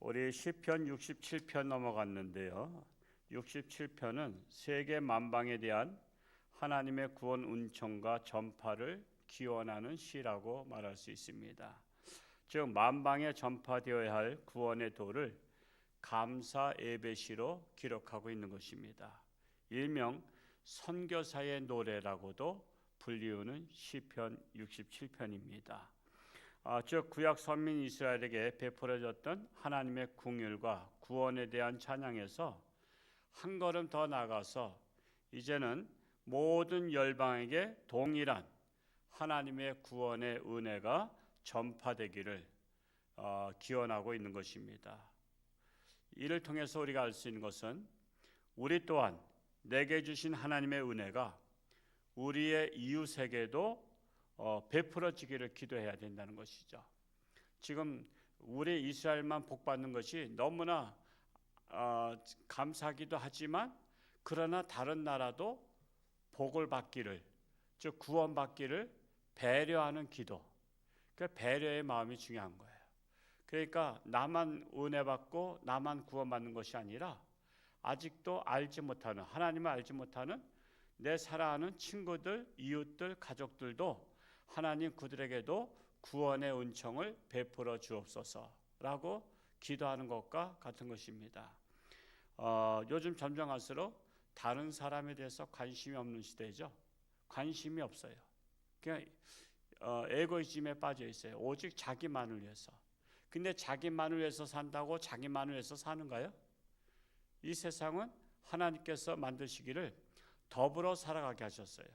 우리 시편 67편 넘어갔는데요. 67편은 세계 만방에 대한 하나님의 구원 은총과 전파를 기원하는 시라고 말할 수 있습니다. 즉 만방에 전파되어야 할 구원의 도를 감사 예배시로 기록하고 있는 것입니다. 일명 선교사의 노래라고도 불리우는 시편 67편입니다. 즉 구약 선민 이스라엘에게 베풀어졌던 하나님의 긍휼과 구원에 대한 찬양에서 한 걸음 더 나아가서 이제는 모든 열방에게 동일한 하나님의 구원의 은혜가 전파되기를 기원하고 있는 것입니다. 이를 통해서 우리가 알 수 있는 것은 우리 또한 내게 주신 하나님의 은혜가 우리의 이웃에게도 베풀어지기를 기도해야 된다는 것이죠. 지금 우리 이스라엘만 복받는 것이 너무나 감사하기도 하지만 그러나 다른 나라도 복을 받기를, 즉 구원받기를 배려하는 기도, 그러니까 배려의 마음이 중요한 거예요. 그러니까 나만 은혜 받고 나만 구원받는 것이 아니라 아직도 알지 못하는, 하나님을 알지 못하는 내 사랑하는 친구들, 이웃들, 가족들도 하나님 그들에게도 구원의 은총을 베풀어 주옵소서라고 기도하는 것과 같은 것입니다. 요즘 점점 갈수록 다른 사람에 대해서 관심이 없는 시대죠. 관심이 없어요. 그냥 에고이즘에 빠져 있어요. 오직 자기만을 위해서. 근데 자기만을 위해서 산다고 자기만을 위해서 사는가요? 이 세상은 하나님께서 만드시기를 더불어 살아가게 하셨어요.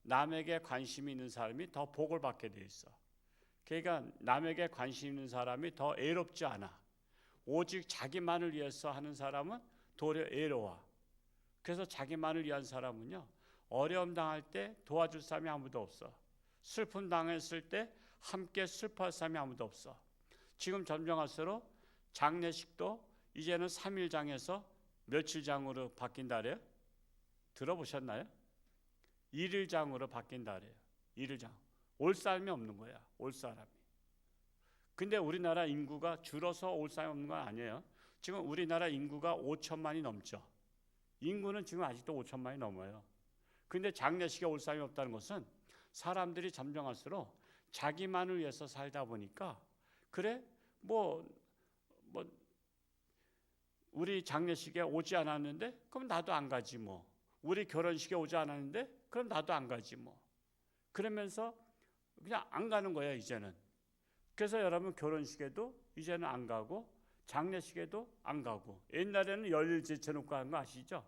남에게 관심이 있는 사람이 더 복을 받게 돼 있어. 그러니까 남에게 관심 있는 사람이 더 애롭지 않아. 오직 자기만을 위해서 하는 사람은 도리어 애로워. 그래서 자기만을 위한 사람은요, 어려움 당할 때 도와줄 사람이 아무도 없어. 슬픔 당했을 때 함께 슬퍼할 사람이 아무도 없어. 지금 점점 할수록 장례식도 이제는 3일장에서 며칠장으로 바뀐다래요. 들어보셨나요? 1일장으로 바뀐다래요. 1일장. 올 사람이 없는 거야. 올 사람이. 근데 우리나라 인구가 줄어서 올 사람이 없는 건 아니에요. 지금 우리나라 인구가 5천만이 넘죠. 인구는 지금 아직도 5천만이 넘어요. 근데 장례식에 올 사람이 없다는 것은 사람들이 점점 할수록 자기만을 위해서 살다 보니까 그래? 우리 장례식에 오지 않았는데 그럼 나도 안 가지 뭐. 우리 결혼식에 오지 않았는데 그럼 나도 안 가지 뭐. 그러면서 그냥 안 가는 거야 이제는. 그래서 여러분 결혼식에도 이제는 안 가고 장례식에도 안 가고, 옛날에는 열일 제쳐놓고 하는 거 아시죠?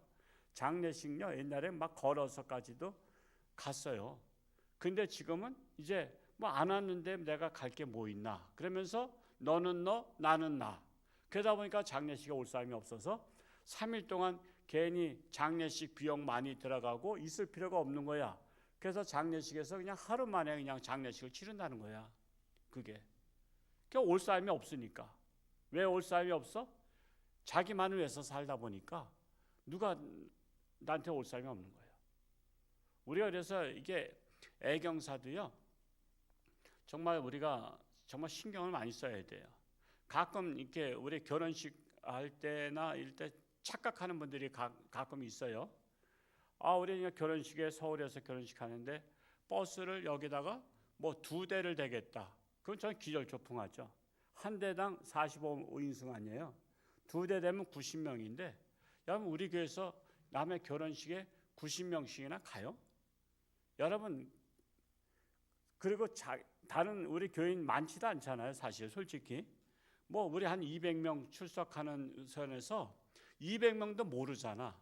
장례식요 옛날에 막 걸어서까지도 갔어요. 근데 지금은 이제 뭐 안 왔는데 내가 갈 게 뭐 있나, 그러면서 너는 너 나는 나, 그러다 보니까 장례식에 올 사람이 없어서 3일 동안 괜히 장례식 비용 많이 들어가고 있을 필요가 없는 거야. 그래서 장례식에서 그냥 하루 만에 그냥 장례식을 치른다는 거야. 그게 올 사람이 없으니까. 왜 올 사람이 없어? 자기만을 위해서 살다 보니까 누가 나한테 올 사람이 없는 거예요. 우리가 그래서 이게 애경사도요, 정말 우리가 정말 신경을 많이 써야 돼요. 가끔 이렇게 우리 결혼식 할 때나 이럴 때 착각하는 분들이 가끔 있어요. 우리 결혼식에 서울에서 결혼식 하는데 버스를 여기다가 뭐 2대를 대겠다. 그건 저는 기절초풍하죠. 한 대당 45인승 아니에요. 2대 되면 90명인데, 여러분 우리 교회에서 남의 결혼식에 90명씩이나 가요? 여러분, 그리고 다른 우리 교인 많지도 않잖아요. 사실 솔직히 뭐 우리 한 200명 출석하는 선에서 200명도 모르잖아.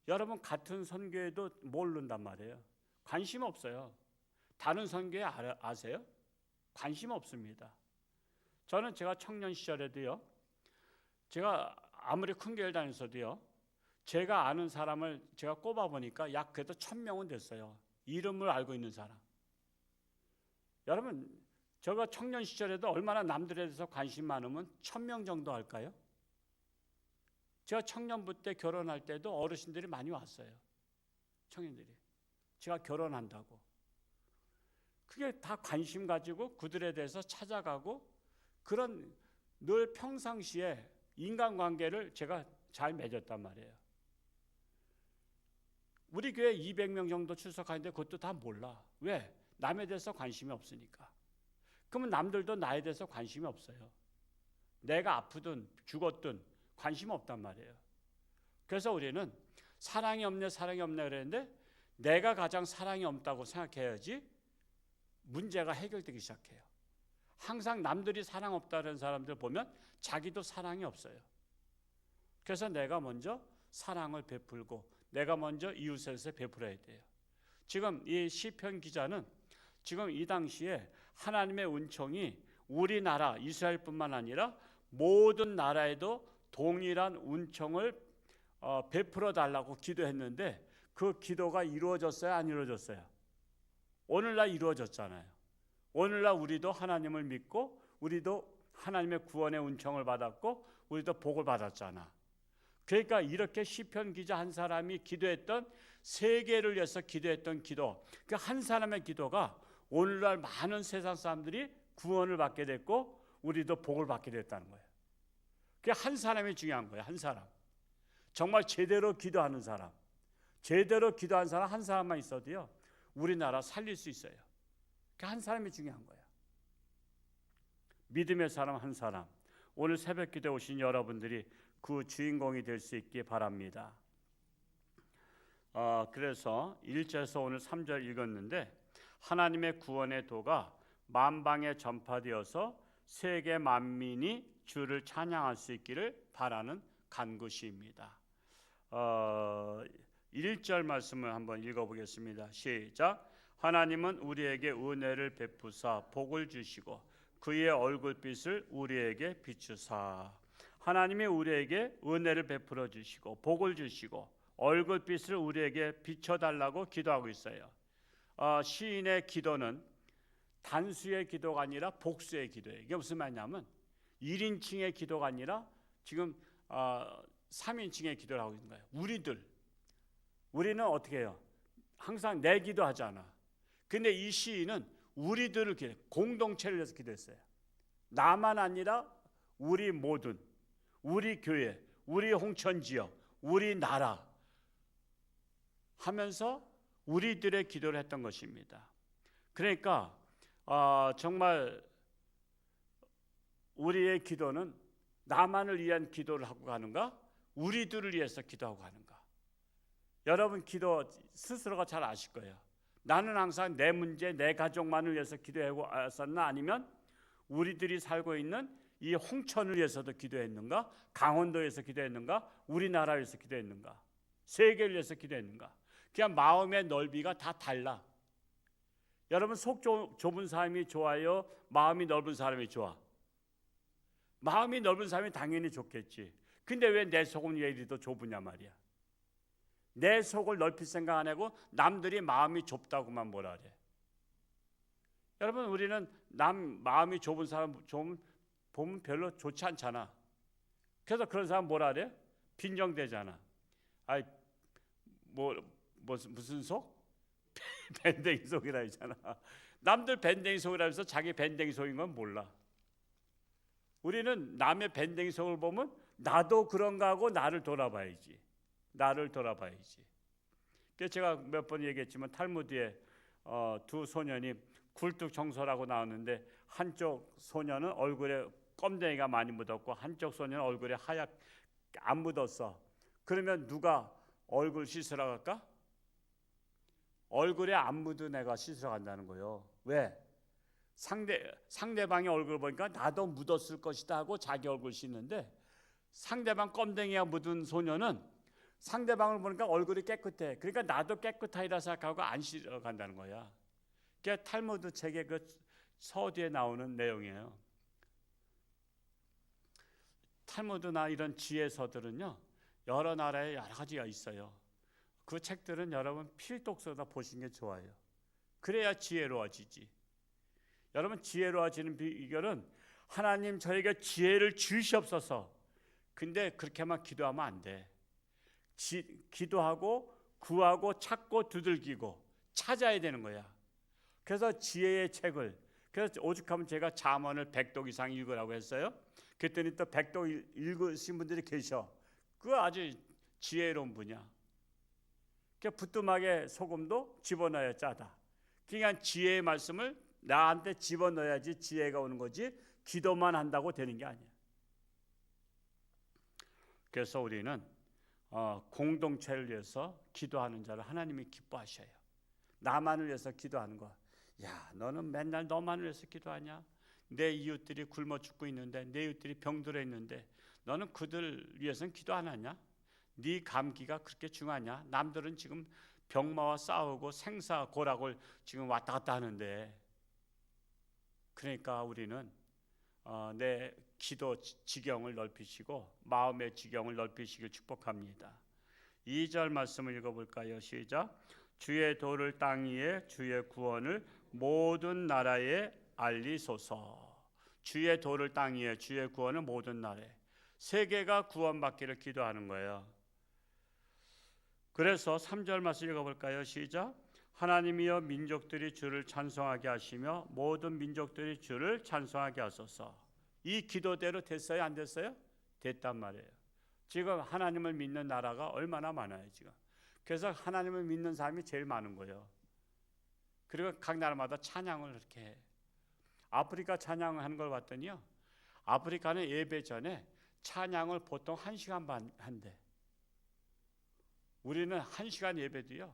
여러분 같은 선교회도 모른단 말이에요. 관심 없어요. 다른 선교회 아세요? 관심 없습니다. 저는 제가 청년 시절에도요, 제가 아무리 큰 교회 다녔어도요, 제가 아는 사람을 제가 꼽아보니까 약 그래도 1000명은 됐어요. 이름을 알고 있는 사람. 여러분, 제가 청년 시절에도 얼마나 남들에 대해서 관심 많으면 1000명 정도 할까요? 제가 청년부 때 결혼할 때도 어르신들이 많이 왔어요. 청년들이. 제가 결혼한다고. 그게 다 관심 가지고 그들에 대해서 찾아가고 그런 늘 평상시에 인간관계를 제가 잘 맺었단 말이에요. 우리 교회 200명 정도 출석하는데 그것도 다 몰라. 왜? 남에 대해서 관심이 없으니까. 그러면 남들도 나에 대해서 관심이 없어요. 내가 아프든 죽었든 관심 없단 말이에요. 그래서 우리는 사랑이 없네 그랬는데 내가 가장 사랑이 없다고 생각해야지 문제가 해결되기 시작해요. 항상 남들이 사랑 없다는 사람들 보면 자기도 사랑이 없어요. 그래서 내가 먼저 사랑을 베풀고 내가 먼저 이웃에게 베풀어야 돼요. 지금 이 시편 기자는 지금 이 당시에 하나님의 은총이 우리나라 이스라엘뿐만 아니라 모든 나라에도 동일한 은총을 베풀어 달라고 기도했는데 그 기도가 이루어졌어요? 안 이루어졌어요? 오늘날 이루어졌잖아요. 오늘날 우리도 하나님을 믿고 우리도 하나님의 구원의 은총을 받았고 우리도 복을 받았잖아. 그러니까 이렇게 시편 기자 한 사람이 기도했던 세계를 위해서 기도했던 기도, 그 한 사람의 기도가 오늘날 많은 세상 사람들이 구원을 받게 됐고 우리도 복을 받게 됐다는 거예요. 그게 한 사람이 중요한 거예요. 한 사람. 정말 제대로 기도하는 사람. 제대로 기도하는 사람 한 사람만 있어도요. 우리나라 살릴 수 있어요. 그 한 사람이 중요한 거예요. 믿음의 사람 한 사람. 오늘 새벽 기도에 오신 여러분들이 그 주인공이 될 수 있기 바랍니다. 그래서 1절에서 오늘 3절 읽었는데 하나님의 구원의 도가 만방에 전파되어서 세계 만민이 주를 찬양할 수 있기를 바라는 간구시입니다. 1절 말씀을 한번 읽어보겠습니다. 시작. 하나님은 우리에게 은혜를 베푸사 복을 주시고 그의 얼굴빛을 우리에게 비추사. 하나님이 우리에게 은혜를 베풀어 주시고 복을 주시고 얼굴빛을 우리에게 비춰달라고 기도하고 있어요. 시인의 기도는 단수의 기도가 아니라 복수의 기도예요. 이게 무슨 말이냐면 1인칭의 기도가 아니라 지금 3인칭의 기도를 하고 있는 거예요. 우리는 어떻게 해요? 항상 내 기도하잖아. 근데 이 시인은 우리들을 공동체를 위해서 기도했어요. 나만 아니라 우리 모든, 우리 교회, 우리 홍천지역, 우리 나라 하면서 우리들의 기도를 했던 것입니다. 그러니까 정말 우리의 기도는 나만을 위한 기도를 하고 가는가? 우리들을 위해서 기도하고 가는가? 여러분 기도 스스로가 잘 아실 거예요. 나는 항상 내 문제, 내 가족만을 위해서 기도하고 왔었나? 아니면 우리들이 살고 있는 이 홍천을 위해서도 기도했는가? 강원도에서 기도했는가? 우리나라를 위해서 기도했는가? 세계를 위해서 기도했는가? 그냥 마음의 넓이가 다 달라. 여러분 속 좁은 사람이 좋아요? 마음이 넓은 사람이 좋아? 마음이 넓은 사람이 당연히 좋겠지. 근데 왜 내 속은 왜 이리 더 좁으냐 말이야. 내 속을 넓힐 생각 안 하고 남들이 마음이 좁다고만 뭐라 그래. 여러분 우리는 남 마음이 좁은 사람 좀 보면 별로 좋지 않잖아. 그래서 그런 사람 뭐라 그래? 빈정대잖아. 아이 무슨 속? 밴댕이 속이라 했잖아. 남들 밴댕이 속이라면서 자기 밴댕이 속인 건 몰라. 우리는 남의 밴댕이 속을 보면 나도 그런가 하고 나를 돌아봐야지. 그래서 제가 몇 번 얘기했지만 탈무드에 두 소년이 굴뚝청소라고 나왔는데 한쪽 소년은 얼굴에 껌댕이가 많이 묻었고 한쪽 소년은 얼굴에 하얗게 안 묻었어. 그러면 누가 얼굴 씻으러 갈까? 얼굴에 안 묻은 애가 씻으러 간다는 거예요. 왜? 상대방의 얼굴 보니까 나도 묻었을 것이다 하고 자기 얼굴 씻는데 상대방 껌댕이가 묻은 소년은 상대방을 보니까 얼굴이 깨끗해. 그러니까 나도 깨끗하리라 생각하고 안 씻으러 간다는 거야. 그게 탈무드 책의 그 서두에 나오는 내용이에요. 탈무드나 이런 지혜서들은요 여러 나라에 여러 가지가 있어요. 그 책들은 여러분 필독서다 보시는 게 좋아요. 그래야 지혜로워지지. 여러분 지혜로워지는 비결은 하나님 저에게 지혜를 주시옵소서. 근데 그렇게만 기도하면 안 돼. 기도하고 구하고 찾고 두들기고 찾아야 되는 거야. 그래서 지혜의 책을, 그래서 오죽하면 제가 잠언을 100독 이상 읽으라고 했어요. 그랬더니 또 백도 읽으신 분들이 계셔. 그거 아주 지혜로운 분이야. 그 부뚜막에 소금도 집어넣어야 짜다. 그러니까 지혜의 말씀을 나한테 집어넣어야지 지혜가 오는 거지, 기도만 한다고 되는 게 아니야. 그래서 우리는 공동체를 위해서 기도하는 자를 하나님이 기뻐하셔요. 나만을 위해서 기도하는 거. 야, 너는 맨날 너만을 위해서 기도하냐? 내 이웃들이 굶어 죽고 있는데, 내 이웃들이 병들어 있는데 너는 그들 위해서는 기도 안 하냐? 네 감기가 그렇게 중하냐? 남들은 지금 병마와 싸우고 생사고락을 지금 왔다 갔다 하는데. 그러니까 우리는 내 기도 지경을 넓히시고 마음의 지경을 넓히시길 축복합니다. 2절 말씀을 읽어볼까요? 시작. 주의 도를 땅 위에 주의 구원을 모든 나라에 알리소서. 주의 도를 땅 위에 주의 구원을 모든 나라에. 세계가 구원받기를 기도하는 거예요. 그래서 3절 말씀 읽어볼까요? 시작. 하나님이여 민족들이 주를 찬송하게 하시며 모든 민족들이 주를 찬송하게 하소서. 이 기도대로 됐어요? 안 됐어요? 됐단 말이에요. 지금 하나님을 믿는 나라가 얼마나 많아요 지금. 그래서 하나님을 믿는 사람이 제일 많은 거예요. 그리고 각 나라마다 찬양을 이렇게 해. 아프리카 찬양하는 걸 봤더니요, 아프리카는 예배 전에 찬양을 보통 1시간 반 한대. 우리는 1시간 예배도요,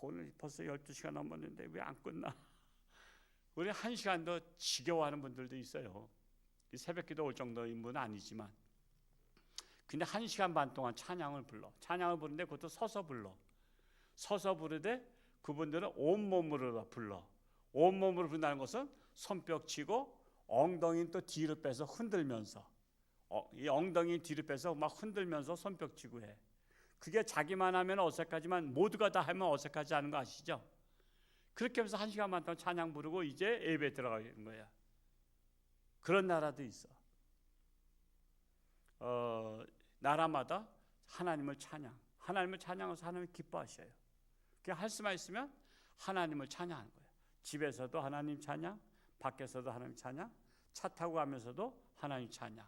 오늘 벌써 12시간 넘었는데 왜 안 끝나? 우리 1시간도 지겨워하는 분들도 있어요. 새벽기도 올 정도인 분은 아니지만, 근데 1시간 반 동안 찬양을 불러. 찬양을 부르는데 그것도 서서 불러. 서서 부르되 그분들은 온몸으로 불러. 온몸으로 부른다는 것은 손뼉 치고 엉덩이는 또 뒤로 빼서 흔들면서, 이 엉덩이 뒤로 빼서 막 흔들면서 손뼉 치고 해. 그게 자기만 하면 어색하지만 모두가 다 하면 어색하지 않은 거 아시죠? 그렇게 하면서 1시간 반 동안 찬양 부르고 이제 예배 들어가는 거야. 그런 나라도 있어. 나라마다 하나님을 찬양해서 하나님을 기뻐하셔요. 그냥 할 수만 있으면 하나님을 찬양하는 거예요. 집에서도 하나님 찬양, 밖에서도 하나님 찬양, 차 타고 가면서도 하나님 찬양.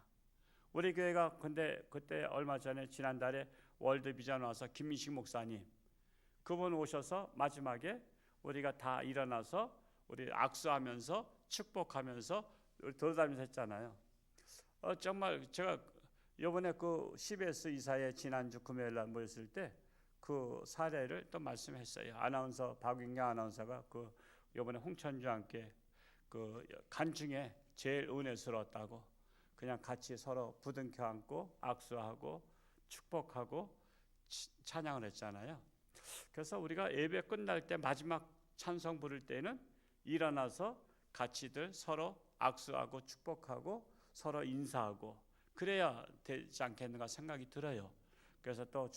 우리 교회가 근데 그때 얼마 전에 지난달에 월드비전 와서 김민식 목사님 그분 오셔서 마지막에 우리가 다 일어나서 우리 악수하면서 축복하면서 돌아다니면서 했잖아요. 정말 제가 이번에 그 CBS 이사회 지난주 금요일날 모였을 때 그 사례를 또 말씀했어요. 아나운서 박윤경 아나운서가 그 이번에 홍천주와 함께 그 간증에 제일 은혜스러웠다고 그냥 같이 서로 부둥켜 안고 악수하고 축복하고 찬양을 했잖아요. 그래서 우리가 예배 끝날 때 마지막 찬송 부를 때는 일어나서 같이들 서로 악수하고 축복하고 서로 인사하고 그래야 되지 않겠는가 생각이 들어요. 그래서 또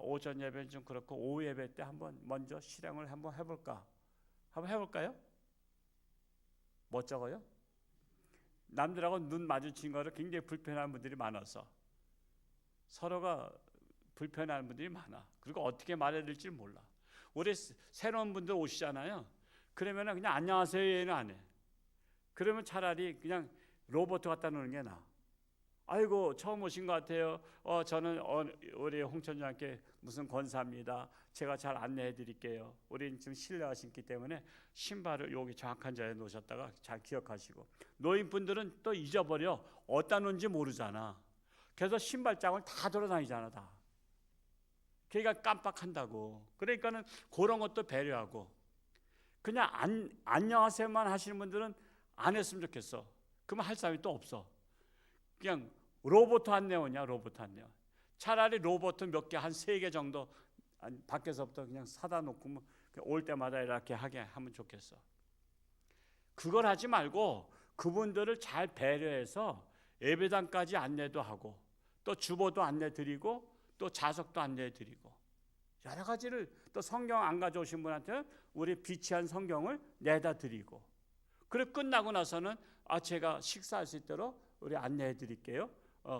오전 예배는 좀 그렇고 오후 예배 때 한번 먼저 실행을 한번 해볼까? 한번 해볼까요? 뭐 적어요? 남들하고 눈 마주친 거를 굉장히 불편한 분들이 많아서 서로가 불편한 분들이 많아. 그리고 어떻게 말해야 될지 몰라. 우리 새로운 분들 오시잖아요. 그러면 그냥 안녕하세요 얘는 안 해. 그러면 차라리 그냥 로봇 갖다 놓는 게 나아. 아이고 처음 오신 것 같아요. 저는 우리 홍천장께 무슨 권사입니다. 제가 잘 안내해 드릴게요. 우리는 지금 신뢰하시기 때문에 신발을 여기 정확한 자리에 놓으셨다가 잘 기억하시고. 노인분들은 또 잊어버려. 어디다 놓은지 모르잖아. 그래서 신발장을 다 돌아다니잖아 다. 그러니까 깜빡한다고. 그러니까는 그런 것도 배려하고. 그냥 안녕하세요만 하시는 분들은 안 했으면 좋겠어. 그러면 할 사람이 또 없어. 그냥 로봇 안내원이야. 로봇 안내원. 차라리 로봇 몇 개 한 3개 정도 밖에서부터 그냥 사다 놓고 뭐 올 때마다 이렇게 하게 하면 좋겠어. 그걸 하지 말고 그분들을 잘 배려해서 예배당까지 안내도 하고 또 주보도 안내 드리고 또 자석도 안내 드리고 여러 가지를 또 성경 안 가져오신 분한테 우리 비치한 성경을 내다 드리고 그리고 끝나고 나서는 제가 식사할 수 있도록 우리 안내해 드릴게요.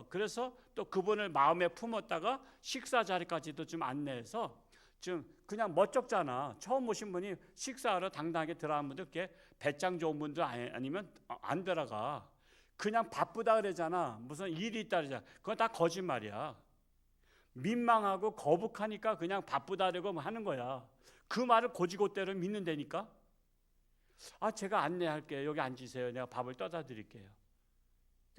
그래서 또 그분을 마음에 품었다가 식사 자리까지도 좀 안내해서 좀 그냥 멋쩍잖아. 처음 오신 분이 식사하러 당당하게 들어가는 분들, 이렇게 배짱 좋은 분들 아니면 안 들어가. 그냥 바쁘다 그러잖아. 무슨 일이 있다 그러잖아. 그건 다 거짓말이야. 민망하고 거북하니까 그냥 바쁘다 그러고 하는 거야. 그 말을 고지고대로 믿는다니까. 제가 안내할게요. 여기 앉으세요. 내가 밥을 떠다 드릴게요.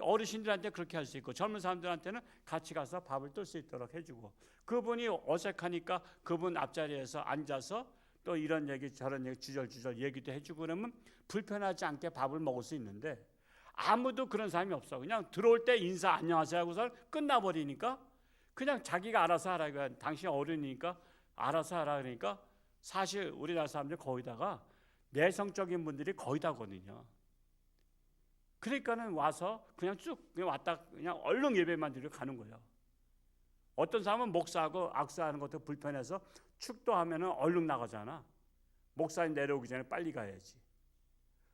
어르신들한테 그렇게 할 수 있고 젊은 사람들한테는 같이 가서 밥을 뜰 수 있도록 해주고, 그분이 어색하니까 그분 앞자리에서 앉아서 또 이런 얘기 저런 얘기 주절주절 얘기도 해주고 그러면 불편하지 않게 밥을 먹을 수 있는데, 아무도 그런 사람이 없어. 그냥 들어올 때 인사 안녕하세요 하고서 끝나버리니까 그냥 자기가 알아서 하라. 그러니까 당신 어른이니까 알아서 하라 그러니까, 사실 우리나라 사람들 거기다가 내성적인 분들이 거의 다거든요. 그러니까는 와서 그냥 쭉 그냥 왔다 그냥 얼른 예배만 드리고 가는 거예요. 어떤 사람은 목사하고 악수하는 것도 불편해서 축도하면은 얼른 나가잖아. 목사님 내려오기 전에 빨리 가야지.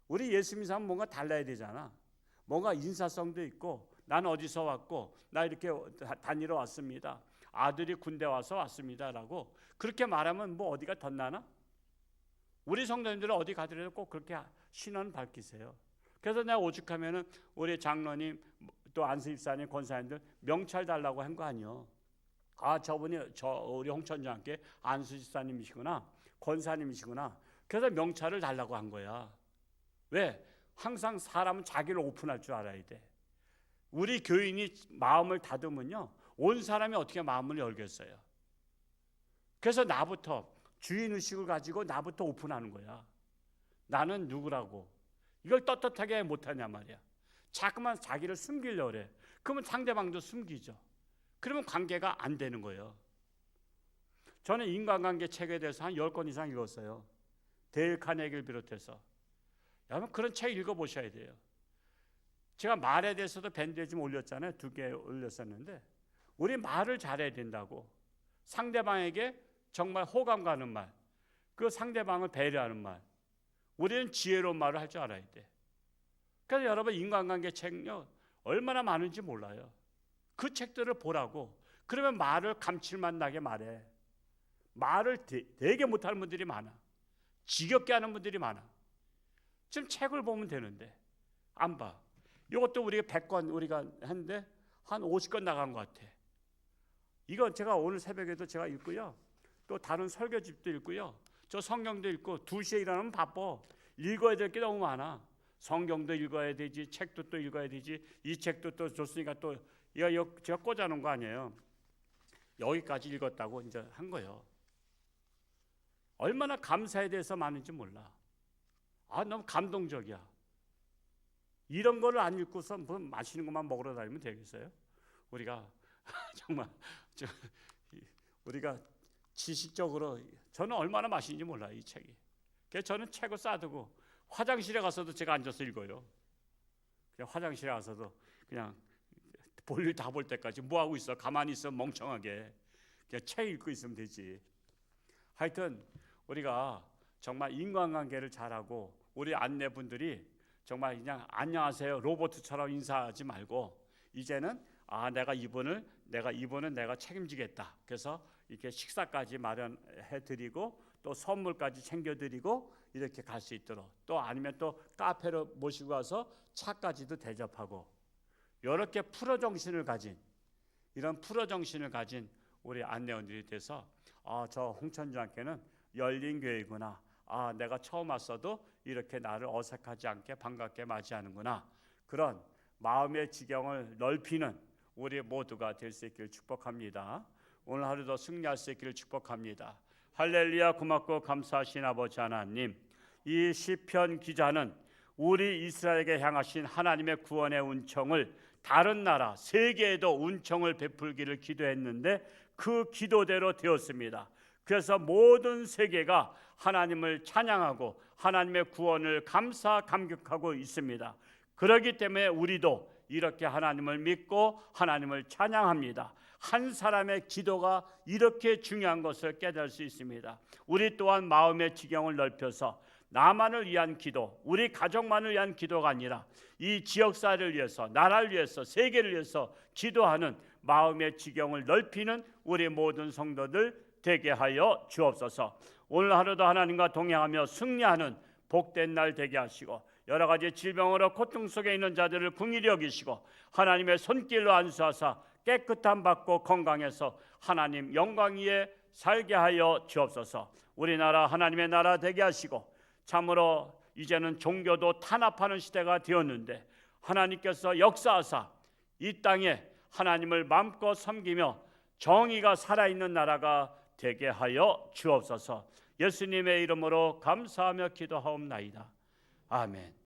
우리 예수 믿는 사람은 뭔가 달라야 되잖아. 뭔가 인사성도 있고, 난 어디서 왔고 나 이렇게 다니러 왔습니다. 아들이 군대 와서 왔습니다라고 그렇게 말하면 뭐 어디가 덧나나? 우리 성도님들은 어디 가더라도 꼭 그렇게 신원 밝히세요. 그래서 내가 오죽하면은 우리 장로님 또 안수집사님 권사님들 명찰 달라고 한 거 아니요. 저분이 우리 홍천장께 안수집사님이시구나 권사님이시구나. 그래서 명찰을 달라고 한 거야. 왜? 항상 사람은 자기를 오픈할 줄 알아야 돼. 우리 교인이 마음을 닫으면요, 온 사람이 어떻게 마음을 열겠어요? 그래서 나부터 주인의식을 가지고 나부터 오픈하는 거야. 나는 누구라고. 이걸 떳떳하게 못하냐 말이야. 자꾸만 자기를 숨기려고 그래. 그러면 상대방도 숨기죠. 그러면 관계가 안 되는 거예요. 저는 인간관계 책에 대해서 한 10권 이상 읽었어요. 데일 카네기를 비롯해서. 여러분 그런 책 읽어보셔야 돼요. 제가 말에 대해서도 밴드에 좀 올렸잖아요. 2개 올렸었는데, 우리 말을 잘해야 된다고. 상대방에게 정말 호감 가는 말, 그 상대방을 배려하는 말, 우리는 지혜로운 말을 할 줄 알아야 돼. 그래서 여러분 인간관계 책요 얼마나 많은지 몰라요. 그 책들을 보라고. 그러면 말을 감칠맛 나게 말해. 말을 되게 못하는 분들이 많아. 지겹게 하는 분들이 많아. 지금 책을 보면 되는데 안 봐. 이것도 우리가 100권 우리가 했는데 한 50권 나간 것 같아. 이건 제가 오늘 새벽에도 제가 읽고요. 또 다른 설교집도 읽고요. 저 성경도 읽고 2시에 일어나면 바빠. 읽어야 될 게 너무 많아. 성경도 읽어야 되지, 책도 또 읽어야 되지. 이 책도 또 줬으니까 또 이거 제가 꽂아놓은 거 아니에요. 여기까지 읽었다고 이제 한 거예요. 얼마나 감사에 대해서 많은지 몰라. 너무 감동적이야. 이런 거를 안 읽고서 뭐 맛있는 것만 먹으러 다니면 되겠어요? 우리가 정말 우리가 지식적으로 저는 얼마나 맛있는지 몰라요, 이 책이. 그래서 저는 책을 싸두고 화장실에 가서도 제가 앉아서 읽어요. 그냥 화장실에 가서도 그냥 볼일 다 볼 때까지 뭐 하고 있어? 가만히 있어 멍청하게. 그냥 책 읽고 있으면 되지. 하여튼 우리가 정말 인간관계를 잘하고, 우리 안내분들이 정말 그냥 안녕하세요 로봇처럼 인사하지 말고, 이제는 내가 이분은 내가 책임지겠다. 그래서 이렇게 식사까지 마련해 드리고 또 선물까지 챙겨 드리고 이렇게 갈 수 있도록, 또 아니면 또 카페로 모시고 가서 차까지도 대접하고, 이렇게 프로 정신을 가진, 이런 프로 정신을 가진 우리 안내원들이 돼서 저 홍천중학교는 열린 교회구나. 내가 처음 왔어도 이렇게 나를 어색하지 않게 반갑게 맞이하는구나. 그런 마음의 지경을 넓히는 우리 모두가 될 수 있기를 축복합니다. 오늘 하루도 승리할 수 있기를 축복합니다. 할렐루야. 고맙고 감사하신 아버지 하나님, 이 시편 기자는 우리 이스라엘에게 향하신 하나님의 구원의 운청을 다른 나라 세계에도 운청을 베풀기를 기도했는데 그 기도대로 되었습니다. 그래서 모든 세계가 하나님을 찬양하고 하나님의 구원을 감사감격하고 있습니다. 그렇기 때문에 우리도 이렇게 하나님을 믿고 하나님을 찬양합니다. 한 사람의 기도가 이렇게 중요한 것을 깨달을 수 있습니다. 우리 또한 마음의 지경을 넓혀서 나만을 위한 기도, 우리 가족만을 위한 기도가 아니라 이 지역사회를 위해서, 나라를 위해서, 세계를 위해서 기도하는 마음의 지경을 넓히는 우리 모든 성도들 되게 하여 주옵소서. 오늘 하루도 하나님과 동행하며 승리하는 복된 날 되게 하시고, 여러 가지 질병으로 고통 속에 있는 자들을 긍휼히 여기시고 하나님의 손길로 안수하사 깨끗함 받고 건강해서 하나님 영광 위에 살게 하여 주옵소서. 우리나라 하나님의 나라 되게 하시고 참으로 이제는 종교도 탄압하는 시대가 되었는데 하나님께서 역사하사 이 땅에 하나님을 마음껏 섬기며 정의가 살아있는 나라가 되게 하여 주옵소서. 예수님의 이름으로 감사하며 기도하옵나이다. 아멘.